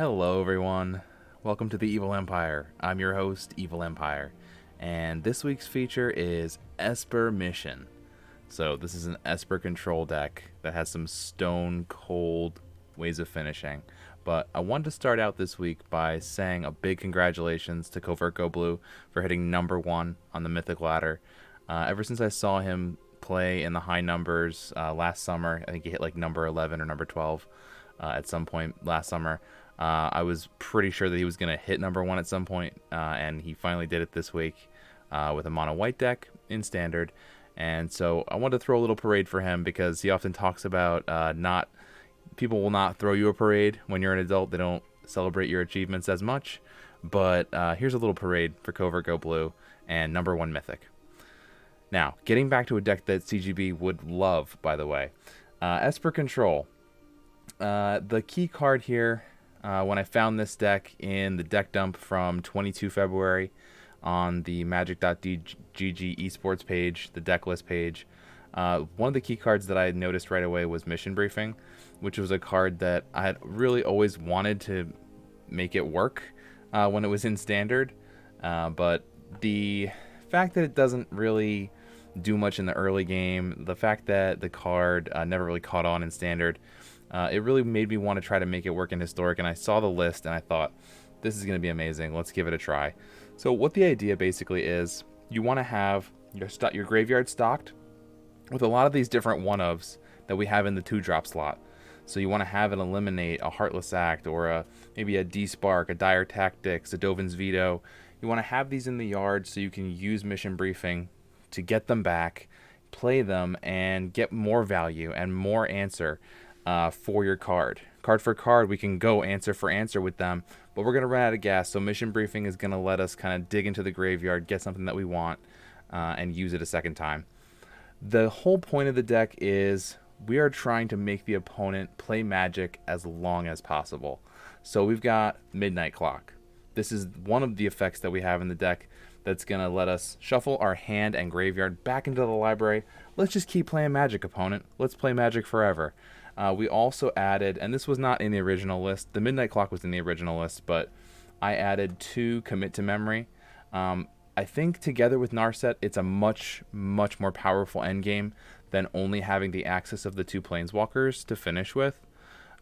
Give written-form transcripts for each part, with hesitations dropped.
Hello everyone, welcome to the Evil Empire. I'm your host, Evil Empire, and this week's feature is Esper Mission. So this is an Esper control deck that has some stone cold ways of finishing. But I wanted to start out this week by saying a big congratulations to Covert Go Blue for hitting number 1 on the Mythic ladder. Ever since I saw him play in the high numbers last summer, I think he hit like number 11 or number 12 at some point last summer. I was pretty sure that he was going to hit number 1 at some point, and he finally did it this week with a mono white deck in standard. And so I wanted to throw a little parade for him because he often talks about people will not throw you a parade when you're an adult. They don't celebrate your achievements as much. But here's a little parade for Covert Go Blue and number 1 Mythic. Now, getting back to a deck that CGB would love, by the way. Esper Control. The key card here, when I found this deck in the deck dump from 22 February on the magic.gg esports page, the deck list page, one of the key cards that I noticed right away was Mission Briefing, which was a card that I had really always wanted to make it work when it was in standard. But the fact that it doesn't really do much in the early game, the fact that the card never really caught on in standard, it really made me want to try to make it work in Historic, and I saw the list and I thought, this is going to be amazing, let's give it a try. So what the idea basically is, you want to have your graveyard stocked with a lot of these different one-ofs that we have in the 2-drop slot. So you want to have it eliminate a Heartless Act, or maybe a D-Spark, a Dire Tactics, a Dovin's Veto. You want to have these in the yard so you can use Mission Briefing to get them back, play them, and get more value and more answer for your card. Card for card, we can go answer for answer with them, but we're going to run out of gas, so Mission Briefing is going to let us kind of dig into the graveyard, get something that we want, and use it a second time. The whole point of the deck is we are trying to make the opponent play Magic as long as possible. So we've got Midnight Clock. This is one of the effects that we have in the deck that's going to let us shuffle our hand and graveyard back into the library. Let's just keep playing Magic, opponent. Let's play Magic forever. We also added, and this was not in the original list, the Midnight Clock was in the original list, but I added 2 Commit to Memory. I think together with Narset, it's a much, much more powerful endgame than only having the access of the 2 Planeswalkers to finish with.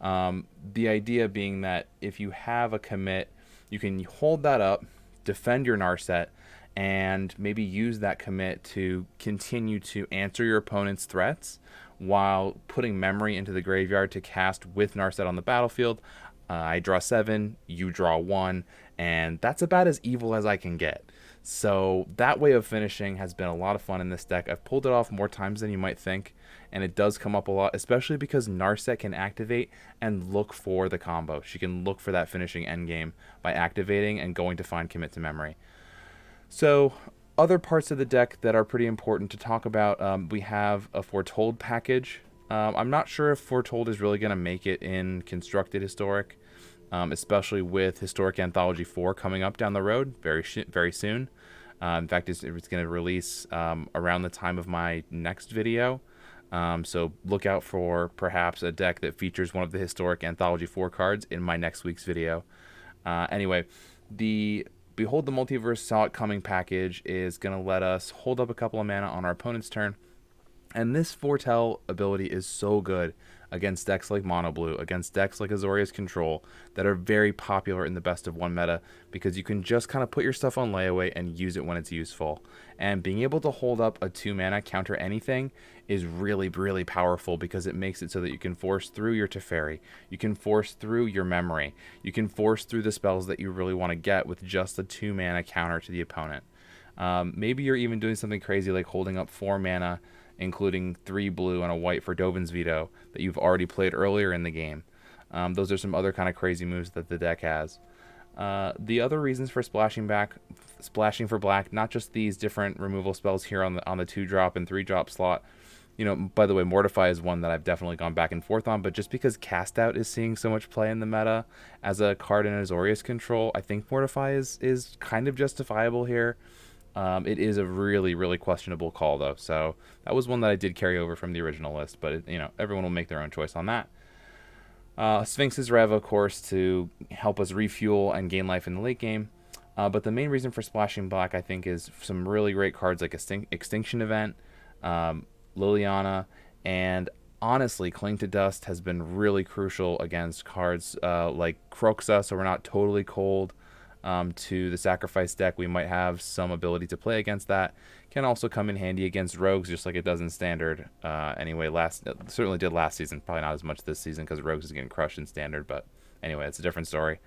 The idea being that if you have a commit, you can hold that up, defend your Narset, and maybe use that commit to continue to answer your opponent's threats while putting memory into the graveyard to cast with Narset on the battlefield. I draw 7, you draw 1, and that's about as evil as I can get. So that way of finishing has been a lot of fun in this deck. I've pulled it off more times than you might think, and it does come up a lot, especially because Narset can activate and look for the combo. She can look for that finishing endgame by activating and going to find Commit to Memory. So other parts of the deck that are pretty important to talk about, we have a Foretold package. I'm not sure if Foretold is really going to make it in Constructed Historic, especially with Historic Anthology 4 coming up down the road very soon. In fact, it's going to release around the time of my next video. So look out for perhaps a deck that features one of the Historic Anthology 4 cards in my next week's video. Anyway, the Behold the Multiverse Saw It Coming package is going to let us hold up a couple of mana on our opponent's turn. And this Foretell ability is so good against decks like Mono Blue, against decks like Azorius Control that are very popular in the best of 1 meta, because you can just kind of put your stuff on layaway and use it when it's useful. And being able to hold up a 2 mana counter anything is really, really powerful, because it makes it so that you can force through your Teferi, you can force through your memory, you can force through the spells that you really want to get with just a 2 mana counter to the opponent. Maybe you're even doing something crazy like holding up 4 mana, including 3 blue and a white for Dovin's Veto that you've already played earlier in the game. Those are some other kind of crazy moves that the deck has. The other reasons for splashing for black, not just these different removal spells here on the 2-drop and 3-drop slot. You know, by the way, Mortify is one that I've definitely gone back and forth on, but just because Cast Out is seeing so much play in the meta as a card in Azorius Control, I think Mortify is kind of justifiable here. It is a really, really questionable call, though. So that was one that I did carry over from the original list, but everyone will make their own choice on that. Sphinx's Rev, of course, to help us refuel and gain life in the late game. But the main reason for splashing black, I think, is some really great cards like Extinction Event, Liliana, and honestly, Cling to Dust has been really crucial against cards like Croxa, so we're not totally cold to the Sacrifice deck. We might have some ability to play against that. Can also come in handy against Rogues, just like it does in Standard. Anyway, certainly did last season. Probably not as much this season because Rogues is getting crushed in Standard, but anyway, it's a different story.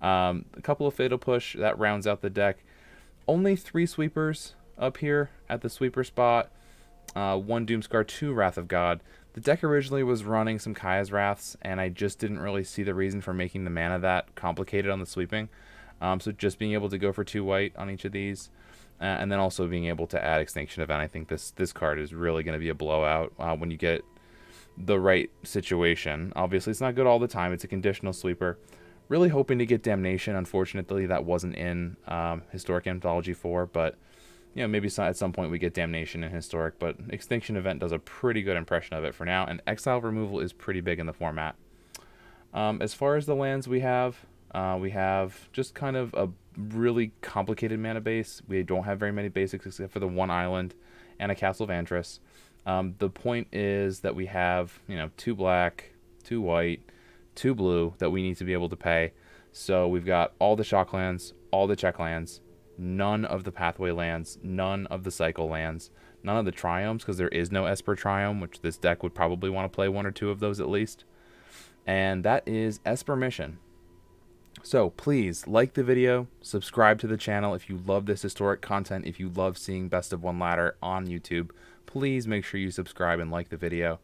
A couple of Fatal Push, that rounds out the deck. Only 3 sweepers up here at the sweeper spot. 1 Doomscar, 2 Wrath of God. The deck originally was running some Kaya's Wraths, and I just didn't really see the reason for making the mana that complicated on the sweeping. So just being able to go for 2 white on each of these, and then also being able to add Extinction Event. I think this card is really going to be a blowout when you get the right situation. Obviously, it's not good all the time. It's a conditional sweeper. Really hoping to get Damnation. Unfortunately, that wasn't in Historic Anthology 4, but you know, maybe at some point we get Damnation in Historic, but Extinction Event does a pretty good impression of it for now, and Exile removal is pretty big in the format. As far as the lands we have just kind of a really complicated mana base. We don't have very many basics except for the 1 island and a Castle Vantress. The point is that we have, 2 black, 2 white, 2 blue that we need to be able to pay. So we've got all the shock lands, all the check lands, none of the pathway lands, none of the cycle lands, none of the triomes, because there is no Esper triome, which this deck would probably want to play 1 or 2 of those at least. And that is Esper Mission. So please like the video, subscribe to the channel if you love this historic content. If you love seeing Best of One Ladder on YouTube, please make sure you subscribe and like the video.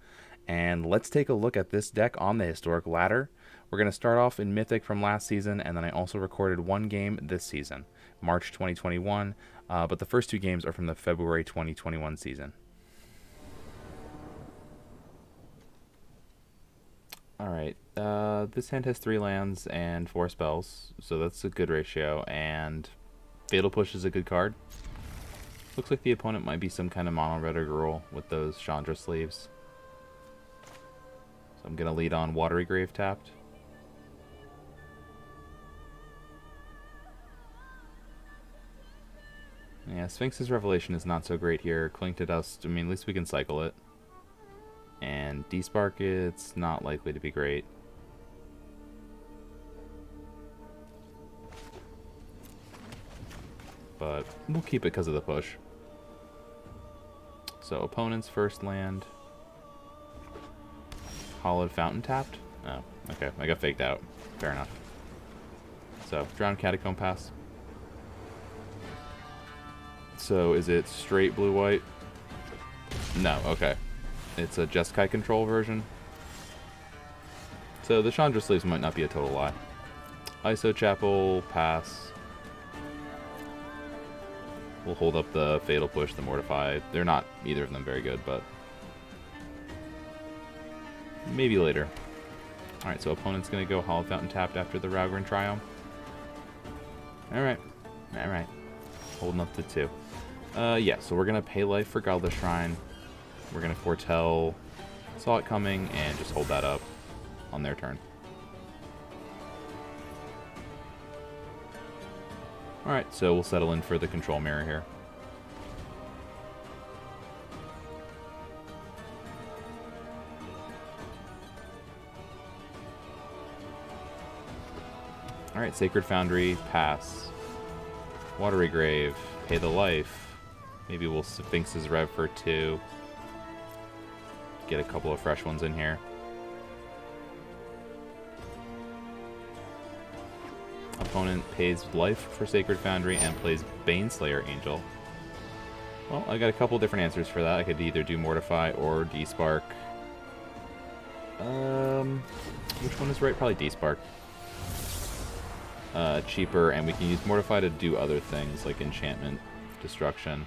And let's take a look at this deck on the historic ladder. We're going to start off in Mythic from last season, and then I also recorded 1 game this season, March 2021, but the first 2 games are from the February 2021 season. Alright, this hand has 3 lands and 4 spells, so that's a good ratio, and Fatal Push is a good card. Looks like the opponent might be some kind of mono-red or girl with those Chandra sleeves. So I'm going to lead on Watery Grave tapped. Yeah, Sphinx's Revelation is not so great here. Cling to Dust, I mean, at least we can cycle it. And D-Spark, it's not likely to be great. But we'll keep it because of the push. So, opponent's first land. Hollowed Fountain tapped? Oh, okay. I got faked out. Fair enough. So, Drowned Catacomb pass. So, is it straight blue-white? No, okay. It's a Jeskai control version. So the Chandra sleeves might not be a total lie. ISO Chapel, pass. We'll hold up the Fatal Push, the Mortify. They're not either of them very good, but maybe later. Alright, so opponent's going to go Hollow Fountain tapped after the Raugrin Triumph. Alright. Alright. Holding up to 2. Yeah, so we're going to pay life for Godless Shrine. We're going to foretell, saw it coming, and just hold that up on their turn. Alright, so we'll settle in for the control mirror here. Alright, Sacred Foundry, pass. Watery Grave, pay the life. Maybe we'll Sphinx's Rev for 2. Get a couple of fresh ones in here. Opponent pays life for Sacred Foundry and plays Baneslayer Angel. Well, I got a couple different answers for that. I could either do Mortify or D-Spark. Which one is right? Probably D-Spark. Cheaper, and we can use Mortify to do other things like Enchantment, Destruction.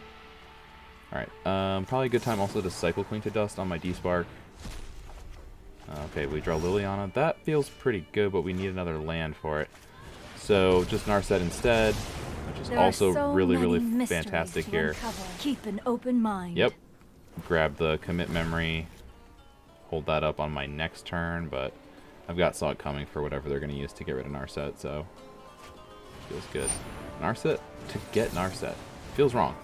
Alright, probably a good time also to cycle Cling to Dust on my D-Spark. Okay, we draw Liliana. That feels pretty good, but we need another land for it. So, just Narset instead, which is also really fantastic here. Keep an open mind. Yep. Grab the Commit Memory. Hold that up on my next turn, but I've got saw it coming for whatever they're going to use to get rid of Narset, so feels good. Narset to get Narset. Feels wrong.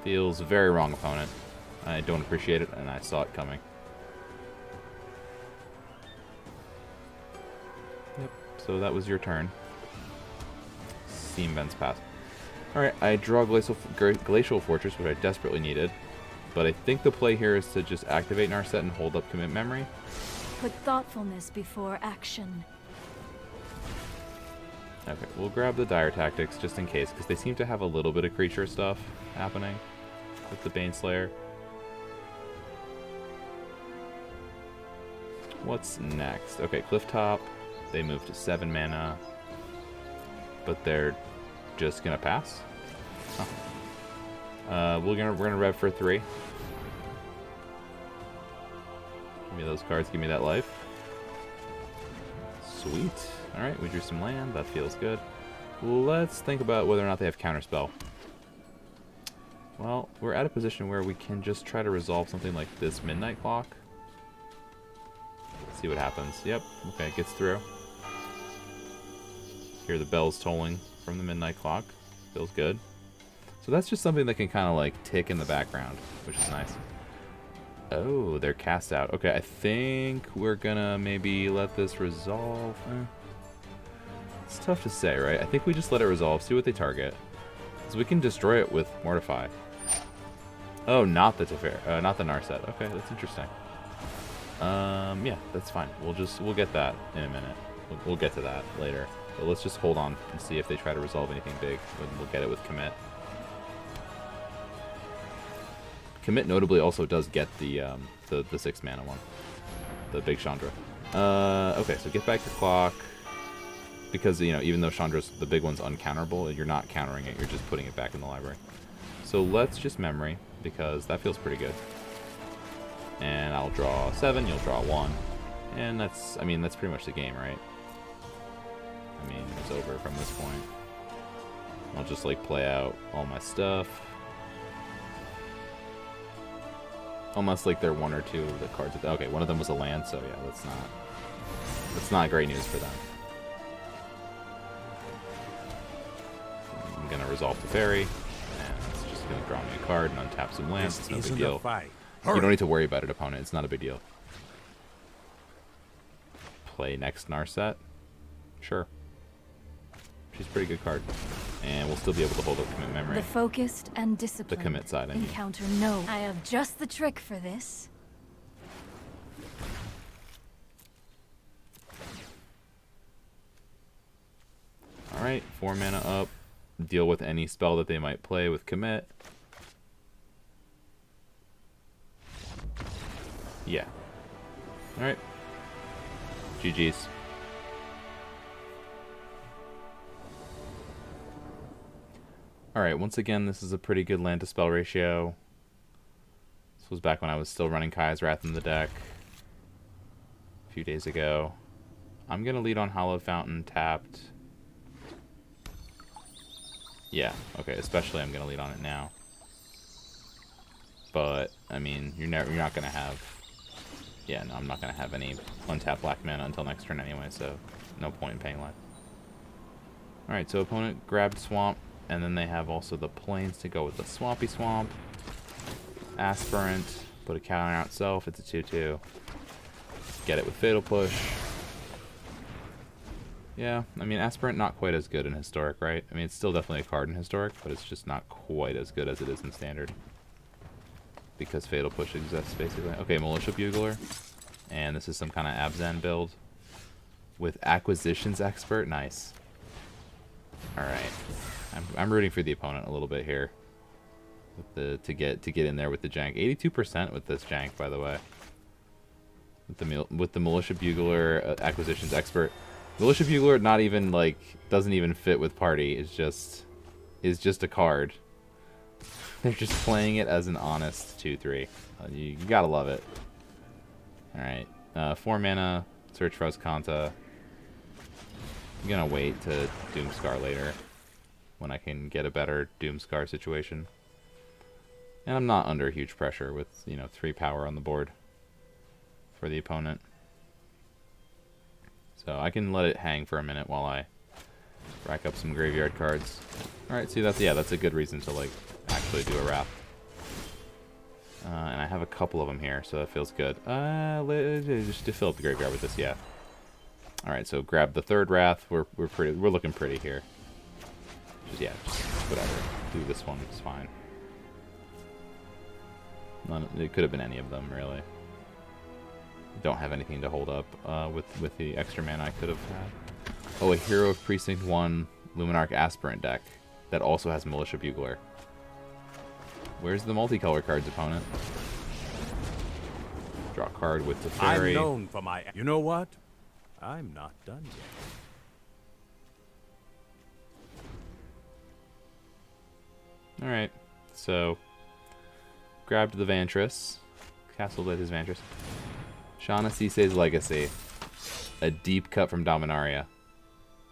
Feels very wrong, opponent. I don't appreciate it, and I saw it coming. Yep, so that was your turn. Steam Vents pass. Alright, I draw Glacial Fortress, which I desperately needed. But I think the play here is to just activate Narset and hold up commit memory. Put thoughtfulness before action. Okay, we'll grab the Dire Tactics just in case, because they seem to have a little bit of creature stuff happening with the Baneslayer. What's next? Okay, Clifftop. They move to 7 mana. But they're just gonna pass? Huh. We're gonna rev for 3. Give me those cards, give me that life. Sweet. Alright, we drew some land, that feels good. Let's think about whether or not they have counterspell. Well, we're at a position where we can just try to resolve something like this Midnight Clock. See what happens. Yep, okay, it gets through. Hear the bells tolling from the Midnight Clock. Feels good. So that's just something that can kind of like tick in the background, which is nice. Oh, they're cast out. Okay, I think we're gonna maybe let this resolve. It's tough to say, right? I think we just let it resolve, see what they target. So we can destroy it with Mortify. Oh, not the Teferi, not the Narset. Okay, that's interesting. Yeah, that's fine. We'll get that in a minute. We'll get to that later. But let's just hold on and see if they try to resolve anything big. We'll get it with commit. Commit notably also does get the 6 mana one, the big Chandra. Okay, so get back to clock, because you know even though Chandra's the big one's uncounterable, you're not countering it. You're just putting it back in the library. So let's just memory, because that feels pretty good. And I'll draw 7. You'll draw 1, and that's pretty much the game, right? I mean, it's over from this point. I'll just like play out all my stuff. Unless like they're 1 or 2 of the cards. Okay, one of them was a land, so yeah, that's not great news for them. I'm gonna resolve the fairy, and it's just gonna draw me a card and untap some lands. It's no big deal. You don't need to worry about it, opponent. It's not a big deal. Play next Narset. Sure. She's a pretty good card. And we'll still be able to hold up commit memory. The focused and disciplined The commit side, I mean. encounter no. I have just the trick for this. Alright, 4 mana up. Deal with any spell that they might play with commit. Yeah. Alright. GG's. Alright, once again, this is a pretty good land to spell ratio. This was back when I was still running Kai's Wrath in the deck. A few days ago. I'm going to lead on Hallowed Fountain tapped. Yeah, okay, especially I'm going to lead on it now. But, I mean, you're not going to have... Yeah, no, I'm not going to have any untapped black mana until next turn anyway, so no point in paying life. Alright, so opponent grabbed Swamp, and then they have also the Plains to go with the Swampy Swamp. Aspirant, put a counter out itself, it's a 2-2. Get it with Fatal Push. Yeah, I mean, Aspirant not quite as good in Historic, right? I mean, it's still definitely a card in Historic, but it's just not quite as good as it is in Standard. Because Fatal Push exists, basically. Okay, Militia Bugler. And this is some kind of Abzan build. With Acquisitions Expert. Nice. Alright. I'm rooting for the opponent a little bit here. With to get in there with the jank. 82% with this jank, by the way. With the Militia Bugler, Acquisitions Expert. Militia Bugler not even, like, doesn't even fit with Party. Is just a card. They're just playing it as an honest 2-3. You gotta love it. Alright. 4 mana, search for Kanta. I'm gonna wait to Doomscar later. When I can get a better Doomscar situation. And I'm not under huge pressure with, 3 power on the board. For the opponent. So I can let it hang for a minute while I rack up some graveyard cards. Alright, see, that's a good reason to, like, actually do a wrath. And I have a couple of them here, so that feels good. Just to fill up the graveyard with this, yeah. Alright, so grab the third wrath. We're looking pretty here. Just whatever. Do this one, it's fine. It could have been any of them, really. Don't have anything to hold up with the extra mana I could have had. Oh, a Hero of Precinct 1 Luminarch Aspirant deck that also has Militia Bugler. Where's the multicolor cards, opponent? Draw a card with the fairy. I'm known for my... You know what? I'm not done yet. Alright, so grabbed the Vantress. Castled at his Vantress. Shauna Cisse's Legacy. A deep cut from Dominaria.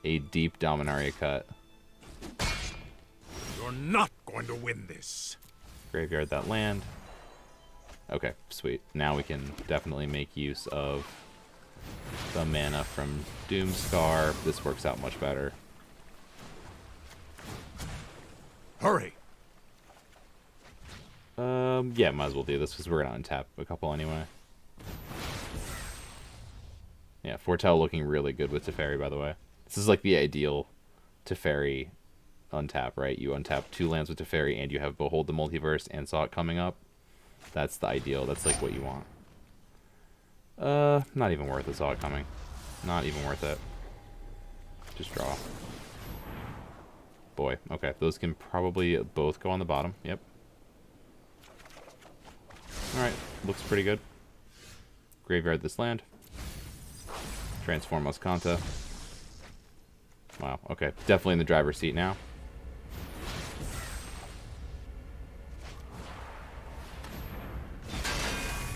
A deep Dominaria cut. You're not going to win this. Graveyard that land. Okay, sweet. Now we can definitely make use of the mana from Doomscar. This works out much better. Hurry. Yeah, might as well do this because we're gonna untap a couple anyway. Yeah, Foretell looking really good with Teferi, by the way. This is like the ideal Teferi untap, right? You untap 2 lands with Teferi and you have Behold the Multiverse and Saw It coming up. That's the ideal. That's like what you want. Not even worth it, Saw It coming. Not even worth it. Just draw. Boy, okay. Those can probably both go on the bottom. Yep. Alright, looks pretty good. Graveyard this land. Transform Muscanta. Wow, okay. Definitely in the driver's seat now.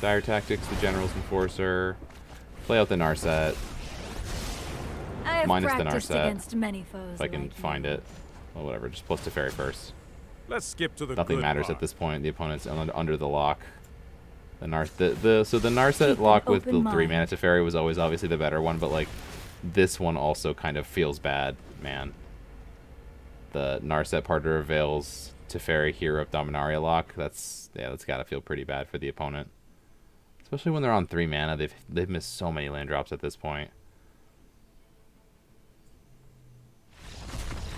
Dire Tactics, the General's Enforcer. Play out the Narset. I have Minus the practiced Narset. against many foes. If I can like find you. it. Well, whatever. Just plus Teferi first. Let's skip to the Nothing good matters part. at this point. The opponent's under the lock. So the Narset Keep an lock with the open 3 mind. mana Teferi was always obviously the better one, but like this one also kind of feels bad, man. The Narset Parter Veils Teferi Hero of Dominaria lock. That's gotta feel pretty bad for the opponent. Especially when they're on 3 mana. They've missed so many land drops at this point.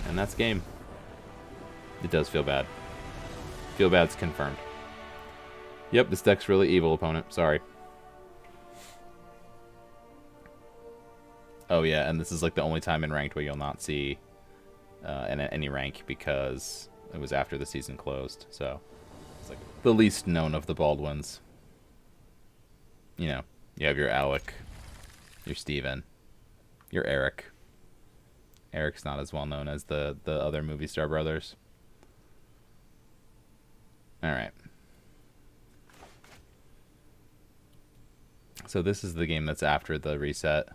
And that's game. It does feel bad. Feel bad's confirmed. Yep, this deck's really evil, opponent. Sorry. Oh yeah, and this is like the only time in ranked where you'll not see any rank because it was after the season closed. So it's like the least known of the Baldwins. You know, you have your Alec, your Steven, your Eric. Eric's not as well known as the other movie star brothers. Alright. So this is the game that's after the reset.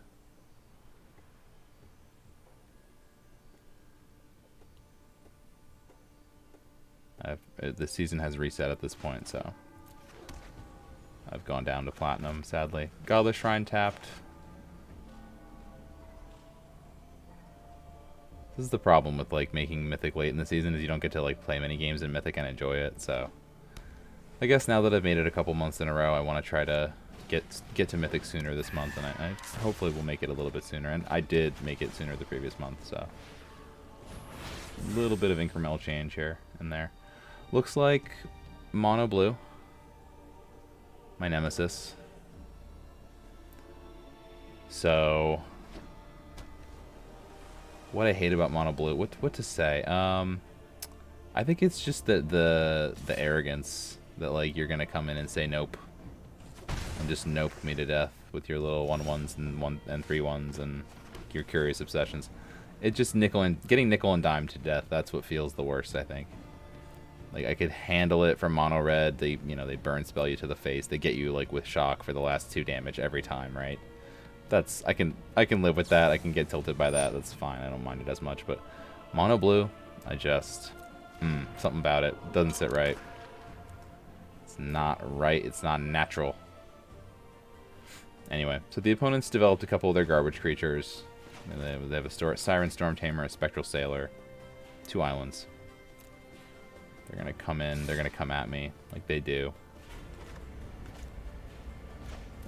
The season has reset at this point, so I've gone down to platinum, sadly. Godless Shrine tapped. This is the problem with like making Mythic late in the season is you don't get to like play many games in Mythic and enjoy it. So I guess now that I've made it a couple months in a row, I want to try to get to Mythic sooner this month, and I hopefully will make it a little bit sooner. And I did make it sooner the previous month, so a little bit of incremental change here and there. Looks like mono blue, my nemesis. So what I hate about mono blue, what to say? I think it's just the arrogance that like you're gonna come in and say nope, and just nope me to death with your little 1/1s and 3/1s and your curious obsessions. It just getting nickel and dime to death. That's what feels the worst, I think. Like I could handle it for mono red. They burn spell you to the face. They get you like with shock for the last 2 damage every time, right? That's I can live with that. I can get tilted by that. That's fine. I don't mind it as much. But mono blue, I just something about it doesn't sit right. It's not right. It's not natural. Anyway, so the opponents developed a couple of their garbage creatures. They have a Siren Storm Tamer, a Spectral Sailor, 2 islands. They're gonna come in. They're gonna come at me like they do.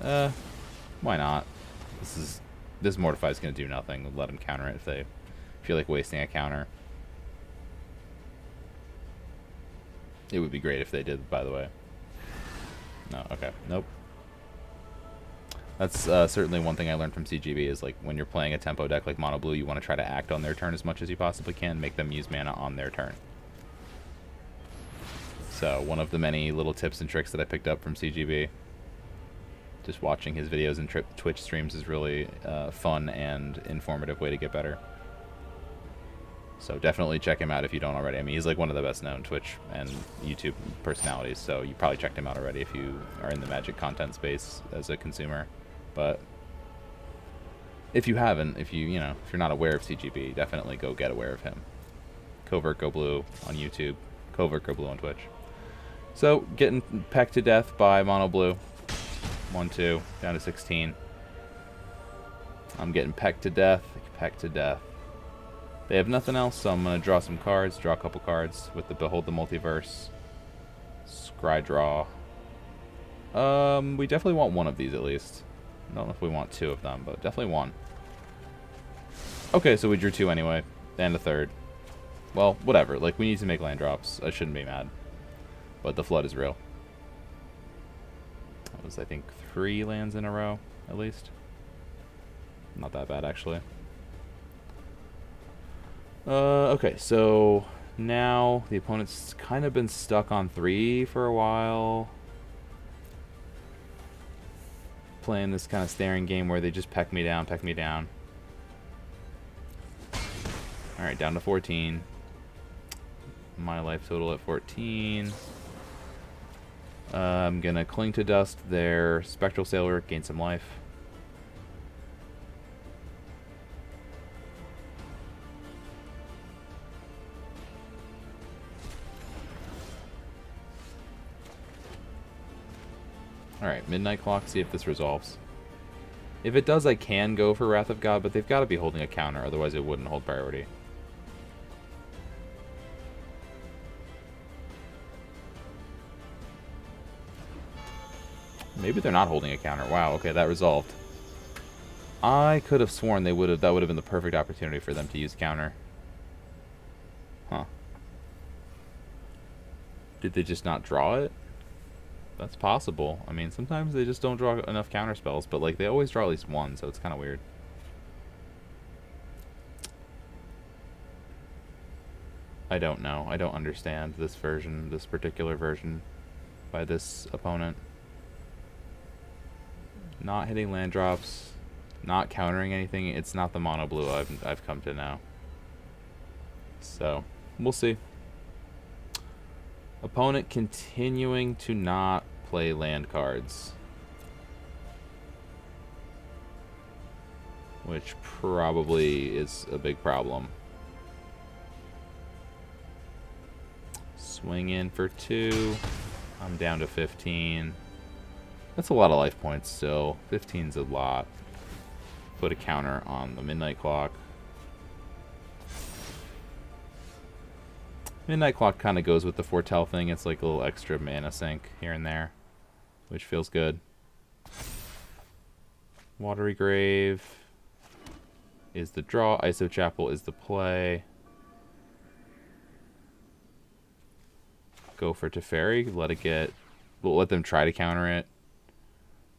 Why not? This Mortify's gonna do nothing. Let them counter it if they feel like wasting a counter. It would be great if they did, by the way. No, okay, nope. That's certainly one thing I learned from CGB is like when you're playing a tempo deck like Mono Blue, you want to try to act on their turn as much as you possibly can, make them use mana on their turn. So one of the many little tips and tricks that I picked up from CGB, just watching his videos and Twitch streams is really fun and informative way to get better. So definitely check him out if you don't already. I mean, he's like one of the best known Twitch and YouTube personalities, so you probably checked him out already if you are in the Magic content space as a consumer. But if you haven't, if you're not aware of CGB, definitely go get aware of him. Covert Go Blue on YouTube, Covert Go Blue on Twitch. So getting pecked to death by Mono Blue. 1-2 down to 16. I'm getting pecked to death. Pecked to death. They have nothing else, so I'm going to draw some cards, draw a couple cards with the Behold the Multiverse. Scry draw. We definitely want one of these at least. I don't know if we want 2 of them, but definitely one. Okay, so we drew 2 anyway, and a third. Well, whatever. Like, we need to make land drops. I shouldn't be mad. But the flood is real. That was, I think, 3 lands in a row, at least. Not that bad, actually. Okay, so now the opponent's kind of been stuck on 3 for a while. Playing this kind of staring game where they just peck me down, peck me down. Alright, down to 14. My life total at 14. I'm gonna Cling to Dust their Spectral Sailor, gain some life. Alright, Midnight Clock, see if this resolves. If it does, I can go for Wrath of God, but they've got to be holding a counter, otherwise it wouldn't hold priority. Maybe they're not holding a counter. Wow, okay, that resolved. I could have sworn that would have been the perfect opportunity for them to use counter. Huh. Did they just not draw it? That's possible. I mean, sometimes they just don't draw enough counter spells, but like they always draw at least one, so it's kind of weird. I don't know. I don't understand this version, this particular version by this opponent. Not hitting land drops, not countering anything. It's not the Mono Blue I've come to know. So, we'll see. Opponent continuing to not play land cards. Which probably is a big problem. Swing in for 2. I'm down to 15. That's a lot of life points still. 15's a lot. Put a counter on the Midnight Clock. Midnight Clock kind of goes with the Foretell thing. It's like a little extra mana sink here and there, which feels good. Watery Grave is the draw. Iso Chapel is the play. Go for Teferi. Let it get... We'll let them try to counter it.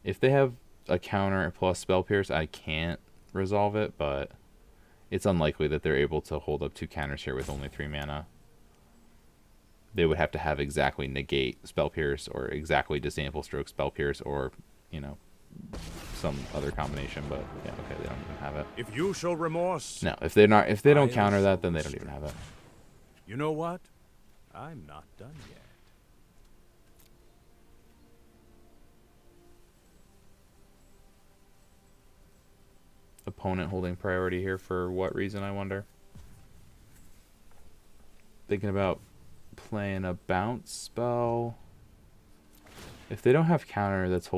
If they have a counter plus Spell Pierce, I can't resolve it, but it's unlikely that they're able to hold up 2 counters here with only 3 mana. They would have to have exactly negate Spell Pierce or exactly Disdainful Stroke Spell Pierce or, you know, some other combination, but yeah, okay, they don't even have it. If you show remorse... No, if they don't counter that, then they don't even have it. You know what? I'm not done yet. Opponent holding priority here for what reason, I wonder? Thinking about playing a bounce spell. If they don't have counter that's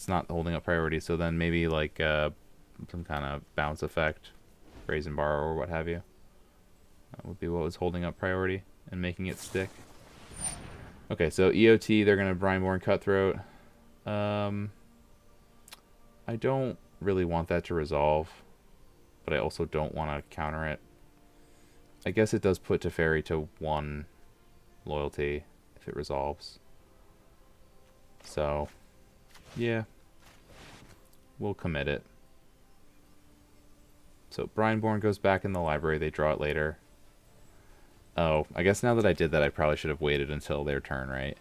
not holding up priority, so then maybe like some kind of bounce effect, raise and borrow or what have you. That would be what was holding up priority and making it stick. Okay, so EOT, they're gonna Brineborn Cutthroat. I don't really want that to resolve, but I also don't want to counter it. I guess it does put Teferi to 1 loyalty if it resolves. So, yeah, we'll commit it. So Brineborn goes back in the library. They draw it later. Oh, I guess now that I did that, I probably should have waited until their turn, right?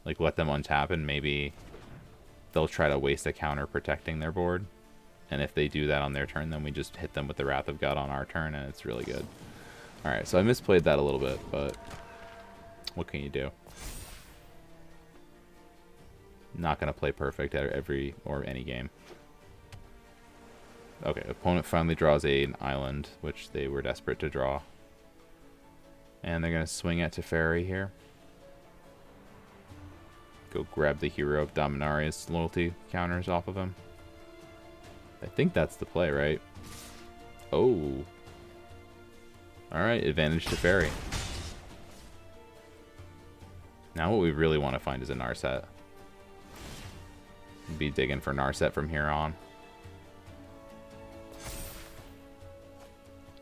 Like, let them untap and maybe they'll try to waste a counter protecting their board. And if they do that on their turn, then we just hit them with the Wrath of God on our turn, and it's really good. Alright, so I misplayed that a little bit, but what can you do? Not going to play perfect at every or any game. Okay, opponent finally draws an island, which they were desperate to draw. And they're going to swing at Teferi here. Go grab the Hero of Dominaria's loyalty counters off of him. I think that's the play, right? Oh. Alright, advantage Teferi. Now what we really want to find is a Narset. We'll be digging for Narset from here on.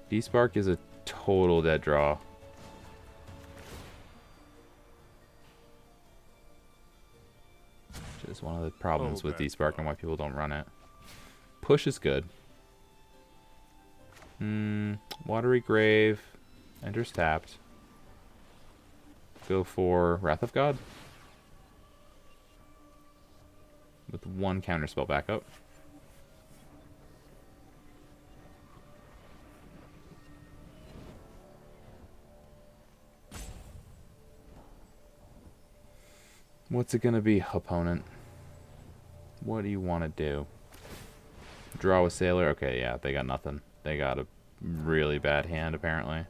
D-Spark is a total dead draw. Which is one of the problems with D-Spark and why people don't run it. Push is good. Watery Grave. Enters tapped. Go for Wrath of God. With 1 counterspell backup. What's it gonna be, opponent? What do you want to do? Draw a Sailor? Okay, yeah, they got nothing. They got a really bad hand, apparently.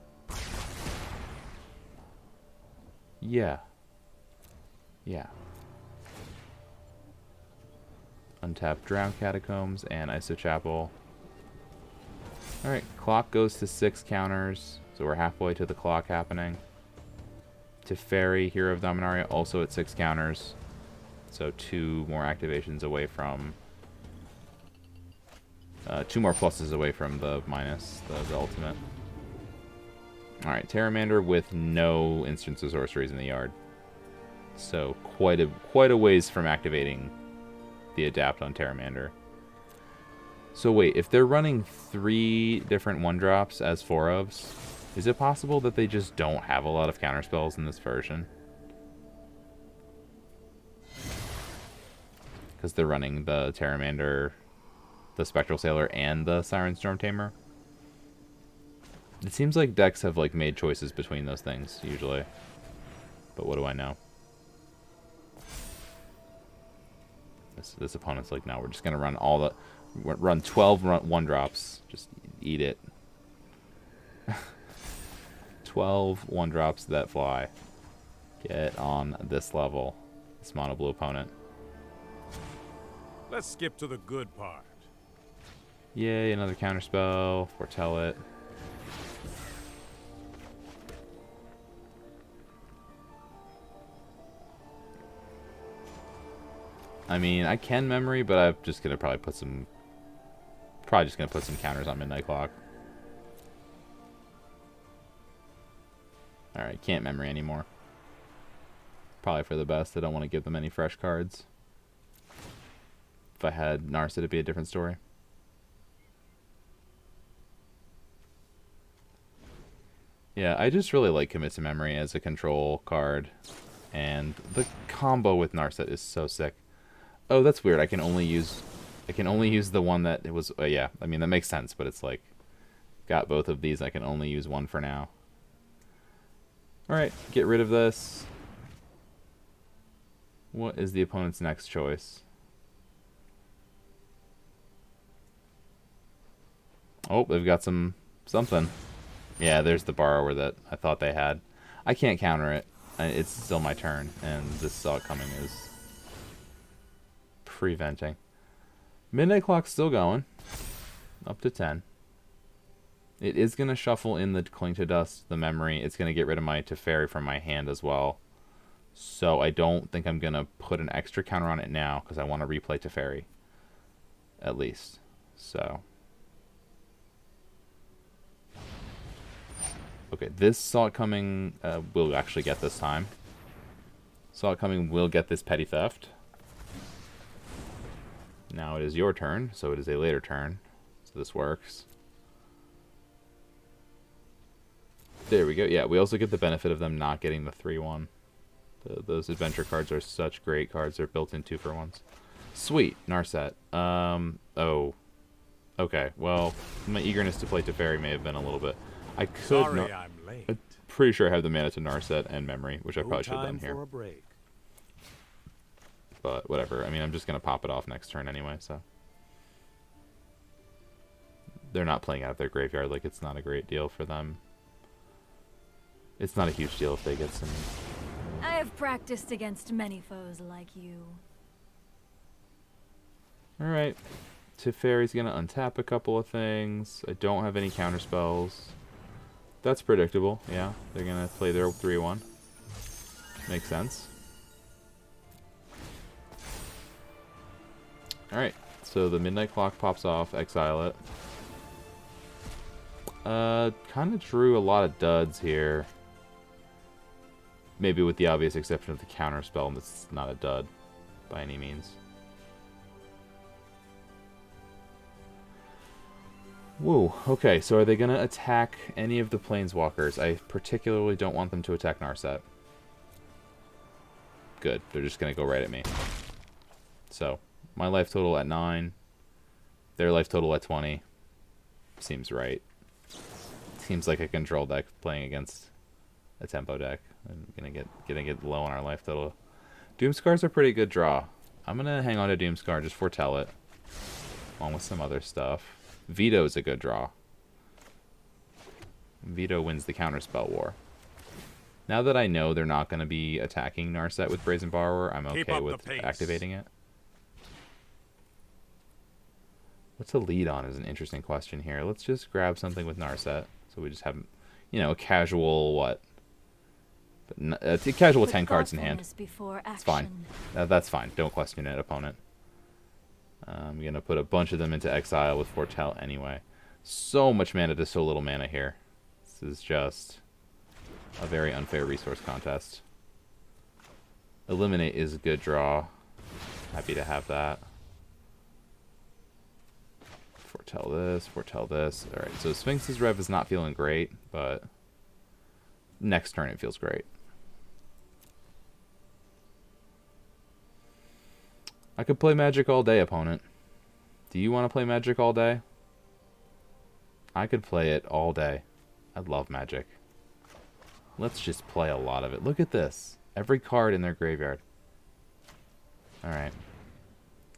Yeah. Yeah. Untap Drown Catacombs and Isochapel. Alright, clock goes to 6 counters, so we're halfway to the clock happening. Teferi, Hero of Dominaria, also at 6 counters. So 2 more activations away from... 2 more pluses away from the minus, the ultimate. Alright, Terramander with no instants of sorceries in the yard. So quite a ways from activating the adapt on Terramander. So wait, if they're running 3 different 1-drops as 4-ofs, is it possible that they just don't have a lot of counterspells in this version? Because they're running the Terramander, the Spectral Sailor, and the Siren Storm Tamer. It seems like decks have like made choices between those things, usually. But what do I know? This opponent's like, no, we're just going to run all the... Run 12 1-drops. Just eat it. 12 1-drops that fly. Get on this level. This mono blue opponent. Let's skip to the good part. Yay, another counterspell. Foretell it. I mean, I can memory, but I'm just gonna probably put some counters on Midnight Clock. Alright, can't memory anymore. Probably for the best. I don't want to give them any fresh cards. If I had Narset, it'd be a different story. Yeah, I just really like Commit to Memory as a control card. And the combo with Narset is so sick. Oh, that's weird. I can only use the one that it was... yeah, I mean, that makes sense, but it's like... Got both of these. I can only use one for now. Alright, get rid of this. What is the opponent's next choice? Oh, they've got something. Yeah, there's the borrower that I thought they had. I can't counter it. It's still my turn, and this saw it coming is pre-venting. Midnight Clock's still going. Up to 10. It is going to shuffle in the Cling to Dust, the memory. It's going to get rid of my Teferi from my hand as well. So I don't think I'm going to put an extra counter on it now, because I want to replay Teferi. At least. So. Okay, this Saw It Coming will actually get this time. Saw It Coming will get this Petty Theft. Now it is your turn, so it is a later turn. So this works. There we go. Yeah, we also get the benefit of them not getting the 3-1. Those adventure cards are such great cards. They're built in 2-for-1s. Sweet. Narset. Oh. Okay, well, my eagerness to play Teferi may have been a little bit... I could... Sorry, I'm late. I'm pretty sure I have the mana to Narset and memory, which I probably should have done For here. a break. But whatever. I mean, I'm just going to pop it off next turn anyway, so... They're not playing out of their graveyard. Like, it's not a great deal for them. It's not a huge deal if they get some... I have practiced against many foes like you. Alright. Teferi's going to untap a couple of things. I don't have any counter spells. That's predictable, yeah. They're going to play their 3-1. Makes sense. Alright, so the Midnight Clock pops off, exile it. Kind of drew a lot of duds here. Maybe with the obvious exception of the counter spell, and it's not a dud by any means. Whoa, okay, so are they going to attack any of the Planeswalkers? I particularly don't want them to attack Narset. Good, they're just going to go right at me. So, my life total at 9. Their life total at 20. Seems right. Seems like a control deck playing against a tempo deck. I'm gonna get low on our life total. Doomscar's a pretty good draw. I'm gonna hang on to Doomscar, just foretell it. Along with some other stuff. Veto's a good draw. Veto wins the counterspell war. Now that I know they're not gonna be attacking Narset with Brazen Borrower, I'm okay with activating it. What's to lead on is an interesting question here. Let's just grab something with Narset. So we just have, you know, a casual, what? A casual 10 cards in hand. It's fine. That's fine. Don't question it, opponent. I'm going to put a bunch of them into exile with Foretell anyway. So much mana to so little mana here. This is just a very unfair resource contest. Eliminate is a good draw. Happy to have that. Foretell this, foretell this. Alright, so Sphinx's Rev is not feeling great, but next turn it feels great. I could play Magic all day, opponent. Do you want to play Magic all day? I could play it all day. I love Magic. Let's just play a lot of it. Look at this. Every card in their graveyard. Alright.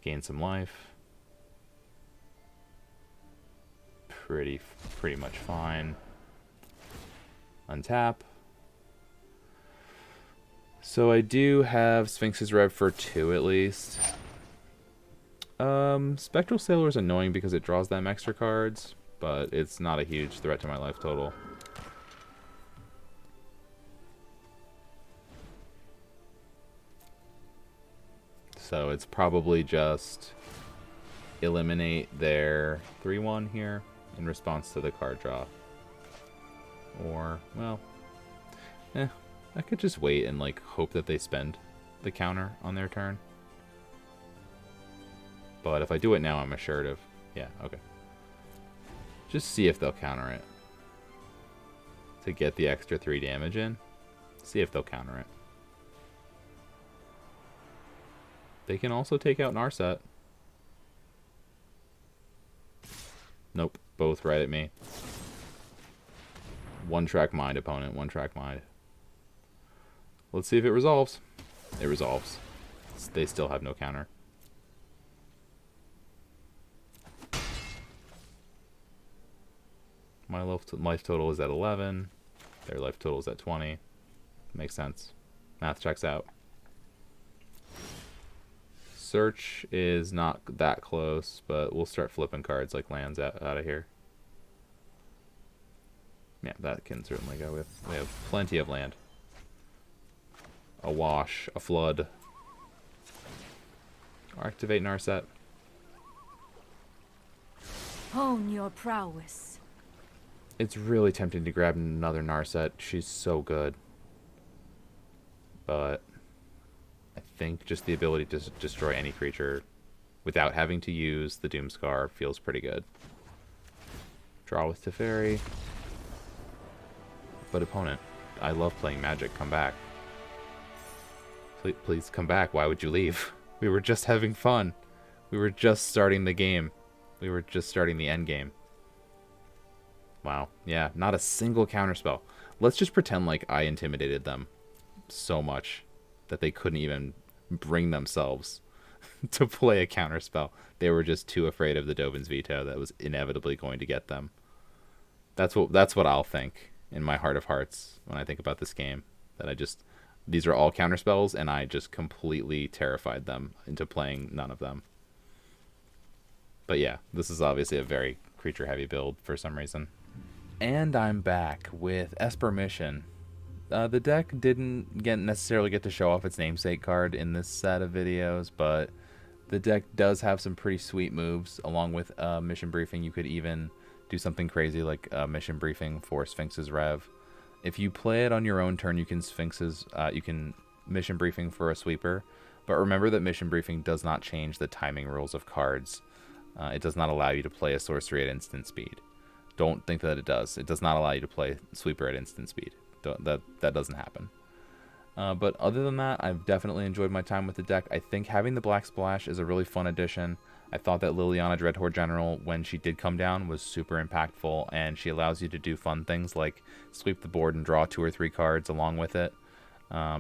Gain some life. Pretty much fine. Untap. So I do have Sphinx's Rev for 2 at least. Spectral Sailor is annoying because it draws them extra cards, but it's not a huge threat to my life total. So it's probably just eliminate their 3-1 here in response to the card draw. Or, well, I could just wait and like hope that they spend the counter on their turn. But if I do it now, I'm assured of... Yeah, okay. Just see if they'll counter it. To get the extra 3 damage in. See if they'll counter it. They can also take out Narset. Nope, both right at me. One track mind, opponent. One track mind. Let's see if it resolves. It resolves. They still have no counter. My life total is at 11. Their life total is at 20. Makes sense. Math checks out. Search is not that close, but we'll start flipping cards like lands out of here. Yeah, that can certainly go with. We have plenty of land. A wash, a flood. Activate Narset. Hone your prowess. It's really tempting to grab another Narset. She's so good. But I think just the ability to destroy any creature without having to use the Doomscar feels pretty good. Draw with Teferi. But opponent, I love playing Magic. Come back. Please come back. Why would you leave? We were just having fun. We were just starting the game. We were just starting the end game. Wow. Yeah, not a single counterspell. Let's just pretend like I intimidated them so much that they couldn't even bring themselves to play a counterspell. They were just too afraid of the Dovin's veto that was inevitably going to get them. That's what I'll think in my heart of hearts when I think about this game. That these are all counterspells, and I just completely terrified them into playing none of them. But yeah, this is obviously a very creature-heavy build for some reason. And I'm back with Esper Mission. The deck didn't necessarily get to show off its namesake card in this set of videos, but the deck does have some pretty sweet moves. Along with Mission Briefing, you could even do something crazy like Mission Briefing for Sphinx's Rev. If you play it on your own turn, you can Mission Briefing for a sweeper, but remember that Mission Briefing does not change the timing rules of cards. It does not allow you to play a sorcery at instant speed. Don't think that it does. It does not allow you to play sweeper at instant speed. That doesn't happen. But other than that, I've definitely enjoyed my time with the deck. I think having the Black Splash is a really fun addition. I thought that Liliana Dreadhorde General, when she did come down, was super impactful, and she allows you to do fun things like sweep the board and draw 2 or 3 cards along with it,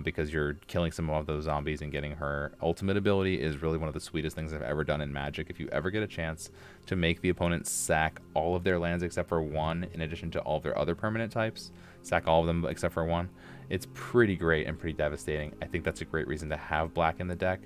because you're killing some of those zombies and getting her ultimate ability is really one of the sweetest things I've ever done in Magic. If you ever get a chance to make the opponent sack all of their lands except for 1, in addition to all of their other permanent types, sack all of them except for 1, it's pretty great and pretty devastating. I think that's a great reason to have black in the deck.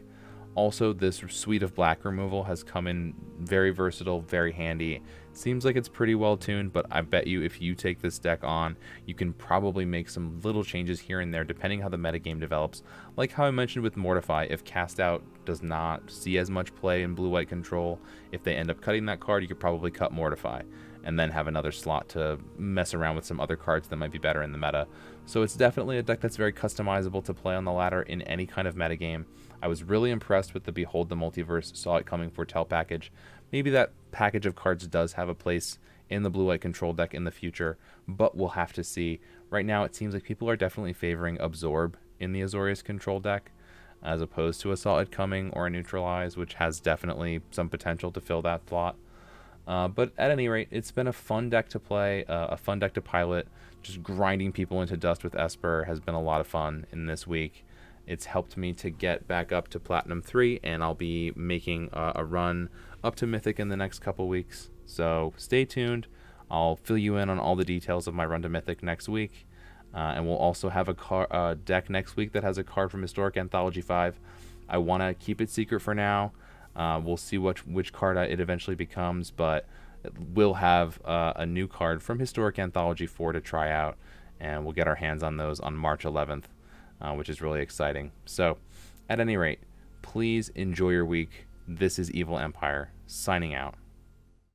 Also, this suite of black removal has come in very versatile, very handy. Seems like it's pretty well tuned, but I bet you if you take this deck on, you can probably make some little changes here and there depending how the metagame develops. Like how I mentioned with Mortify, if Cast Out does not see as much play in blue-white control, if they end up cutting that card, you could probably cut Mortify and then have another slot to mess around with some other cards that might be better in the meta. So it's definitely a deck that's very customizable to play on the ladder in any kind of metagame. I was really impressed with the Behold the Multiverse, saw it coming for Tell package. Maybe that package of cards does have a place in the blue-white control deck in the future, but we'll have to see. Right now it seems like people are definitely favoring Absorb in the Azorius control deck, as opposed to a Solid Coming or a Neutralize, which has definitely some potential to fill that slot. But at any rate, it's been a fun deck to play, a fun deck to pilot. Just grinding people into dust with Esper has been a lot of fun in this week. It's helped me to get back up to Platinum 3, and I'll be making a run up to Mythic in the next couple weeks. So stay tuned. I'll fill you in on all the details of my run to Mythic next week. And we'll also have a deck next week that has a card from Historic Anthology 5. I want to keep it secret for now. We'll see which card it eventually becomes, but we'll have a new card from Historic Anthology 4 to try out, and we'll get our hands on those on March 11th. Which is really exciting. So, at any rate, please enjoy your week. This is Evil Empire, signing out.